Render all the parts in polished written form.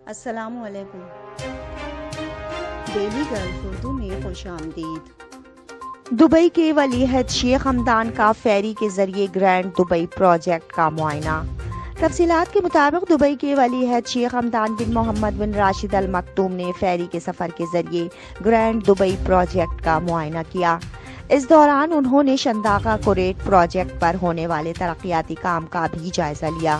السلام علیکم۔ Daily golf Urdu میں خوش آمدید۔ دبئی کے ولی عہد شیخ حمدان کا فیری کے ذریعے گرینڈ دبئی پروجیکٹ کا معائنہ۔ تفصیلات کے مطابق دبئی کے ولی عہد شیخ حمدان بن محمد بن راشد ال مکتوم نے فیری کے سفر کے ذریعے گرینڈ دبئی پروجیکٹ کا معائنہ کیا۔ اس دوران انہوں نے شنداغا کوریٹ پروجیکٹ پر ہونے والے ترقیاتی کام کا بھی جائزہ لیا۔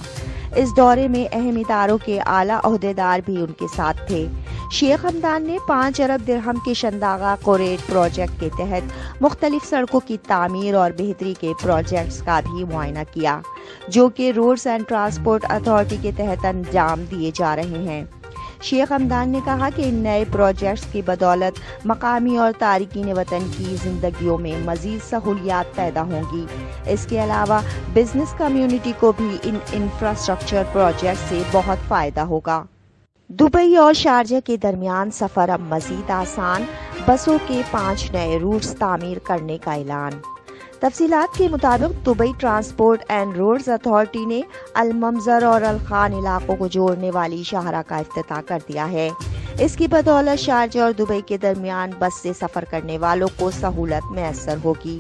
اس دورے میں اہم اداروں کے اعلیٰ عہدیدار بھی ان کے ساتھ تھے۔ شیخ حمدان نے 5 ارب درہم کے شنداغا کوریٹ پروجیکٹ کے تحت مختلف سڑکوں کی تعمیر اور بہتری کے پروجیکٹس کا بھی معائنہ کیا، جو کہ روڈز اینڈ ٹرانسپورٹ اتھارٹی کے تحت انجام دیے جا رہے ہیں۔ شیخ حمدان نے کہا کہ ان نئے پروجیکٹس کی بدولت مقامی اور تارکین وطن کی زندگیوں میں مزید سہولیات پیدا ہوں گی۔ اس کے علاوہ بزنس کمیونٹی کو بھی ان انفراسٹرکچر پروجیکٹ سے بہت فائدہ ہوگا۔ دبئی اور شارجہ کے درمیان سفر اب مزید آسان، بسوں کے 5 نئے روٹس تعمیر کرنے کا اعلان۔ تفصیلات کے مطابق Dubai transport and roads authority نے الممظر اور الخان علاقوں کو جوڑنے والی شاہراہ کا افتتاح کر دیا ہے۔ اس کی بدولت شارجہ اور دبئی کے درمیان بس سے سفر کرنے والوں کو سہولت میسر ہوگی۔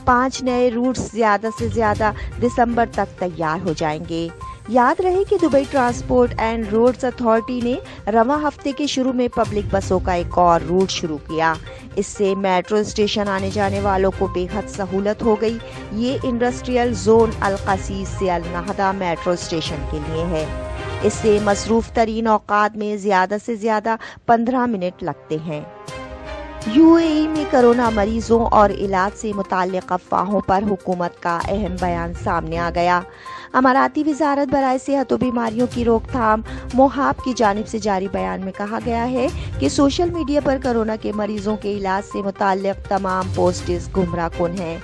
5 نئے روٹس زیادہ سے زیادہ دسمبر تک تیار ہو جائیں گے۔ یاد رہے کہ Dubai transport and roads authority نے رواں ہفتے کے شروع میں پبلک بسوں کا ایک اور روٹ شروع کیا۔ اس سے میٹرو اسٹیشن آنے جانے والوں کو بے حد سہولت ہو گئی۔ یہ انڈسٹریل زون القصیص سے النہدہ میٹرو اسٹیشن کے لیے ہے۔ اس سے مصروف ترین اوقات میں زیادہ سے زیادہ 15 منٹ لگتے ہیں۔ UAE میں کرونا مریضوں اور علاج سے متعلق افواہوں پر حکومت کا اہم بیان سامنے آ گیا۔ اماراتی وزارت برائے صحت و بیماریوں کی روک تھام موہاب کی جانب سے جاری بیان میں کہا گیا ہے کہ سوشل میڈیا پر کرونا کے مریضوں کے علاج سے متعلق تمام پوسٹز گمراہ کن ہیں۔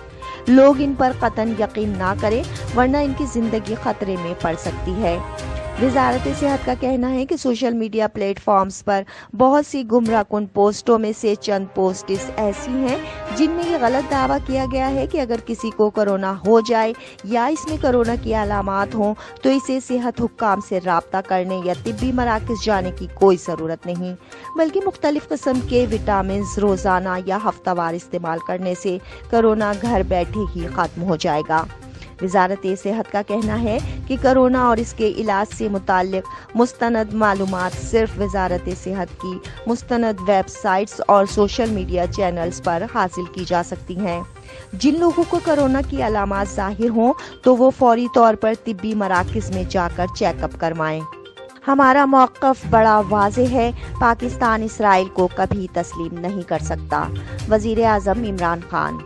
لوگ ان پر قطعاً یقین نہ کریں ورنہ ان کی زندگی خطرے میں پڑ سکتی ہے۔ وزارت صحت کا کہنا ہے کہ سوشل میڈیا پلیٹ فارمز پر بہت سی گمراہ کن پوسٹوں میں سے چند پوسٹس ایسی ہیں جن میں یہ غلط دعویٰ کیا گیا ہے کہ اگر کسی کو کرونا ہو جائے یا اس میں کرونا کی علامات ہوں تو اسے صحت حکام سے رابطہ کرنے یا طبی مراکز جانے کی کوئی ضرورت نہیں، بلکہ مختلف قسم کے وٹامنز روزانہ یا ہفتہ وار استعمال کرنے سے کرونا گھر بیٹھے ہی ختم ہو جائے گا۔ وزارت صحت کا کہنا ہے کہ کرونا اور اس کے علاج سے متعلق مستند معلومات صرف وزارت صحت کی مستند ویب سائٹس اور سوشل میڈیا چینلز پر حاصل کی جا سکتی ہیں۔ جن لوگوں کو کرونا کی علامات ظاہر ہوں تو وہ فوری طور پر طبی مراکز میں جا کر چیک اپ کروائیں۔ ہمارا موقف بڑا واضح ہے، پاکستان اسرائیل کو کبھی تسلیم نہیں کر سکتا، وزیر اعظم عمران خان۔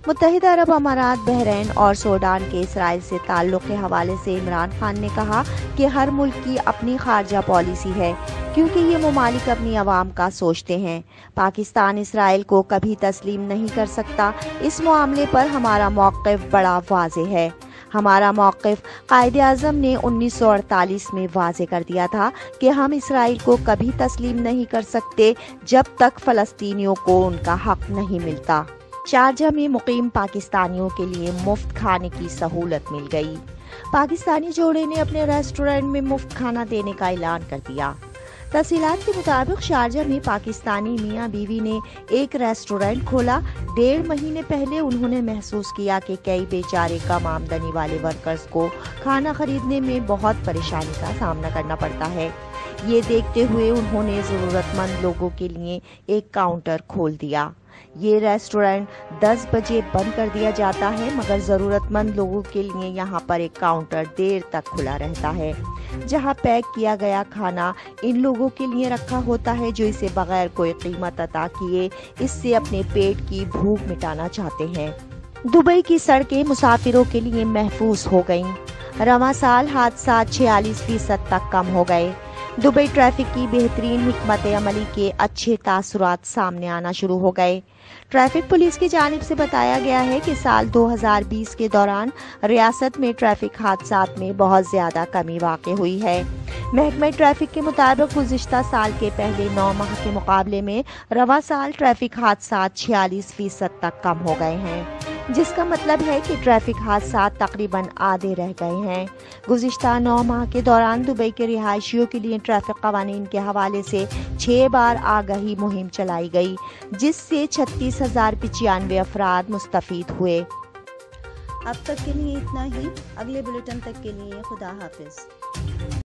متحدہ عرب امارات، بحرین اور سوڈان کے اسرائیل سے تعلق کے حوالے سے عمران خان نے کہا کہ ہر ملک کی اپنی خارجہ پالیسی ہے کیونکہ یہ ممالک اپنی عوام کا سوچتے ہیں۔ پاکستان اسرائیل کو کبھی تسلیم نہیں کر سکتا۔ اس معاملے پر ہمارا موقف بڑا واضح ہے۔ ہمارا موقف قائد اعظم نے 1948 میں واضح کر دیا تھا کہ ہم اسرائیل کو کبھی تسلیم نہیں کر سکتے جب تک فلسطینیوں کو ان کا حق نہیں ملتا۔ شارجہ میں مقیم پاکستانیوں کے لیے مفت کھانے کی سہولت مل گئی۔ پاکستانی جوڑے نے اپنے ریسٹورنٹ میں مفت کھانا دینے کا اعلان کر دیا۔ تفصیلات کے مطابق شارجہ میں پاکستانی میاں بیوی نے ایک ریسٹورنٹ کھولا۔ 1.5 مہینے پہلے انہوں نے محسوس کیا کہ کئی بیچارے کم آمدنی والے ورکرز کو کھانا خریدنے میں بہت پریشانی کا سامنا کرنا پڑتا ہے۔ یہ دیکھتے ہوئے انہوں نے ضرورت مند لوگوں کے لیے ایک کاؤنٹر کھول دیا۔ یہ ریسٹورنٹ 10 بجے بند کر دیا جاتا ہے مگر ضرورت مند لوگوں کے لیے یہاں پر ایک کاؤنٹر دیر تک کھلا رہتا ہے جہاں پیک کیا گیا کھانا ان لوگوں کے لیے رکھا ہوتا ہے جو اسے بغیر کوئی قیمت عطا کیے اس سے اپنے پیٹ کی بھوک مٹانا چاہتے ہیں۔ دبئی کی سڑکیں مسافروں کے لیے محفوظ ہو گئیں۔ رواں سال حادثات 46% تک کم ہو گئے۔ دبئی ٹریفک کی بہترین حکمت عملی کے اچھے تاثرات سامنے آنا شروع ہو گئے۔ ٹریفک پولیس کی جانب سے بتایا گیا ہے کہ سال 2020 کے دوران ریاست میں ٹریفک حادثات میں بہت زیادہ کمی واقع ہوئی ہے۔ محکمہ ٹریفک کے مطابق گزشتہ سال کے پہلے 9 ماہ کے مقابلے میں رواں سال ٹریفک حادثات 46% تک کم ہو گئے ہیں۔ جس کا مطلب ہے کہ ٹریفک حادثات تقریباً آدھے رہ گئے ہیں۔ گزشتہ 9 ماہ کے دوران دبئی کے رہائشیوں کے لیے ٹریفک قوانین کے حوالے سے 6 بار آگہی مہم چلائی گئی، جس سے 36,095 افراد مستفید ہوئے۔ اب تک کے لیے اتنا ہی، اگلے بلیٹن تک کے لیے خدا حافظ۔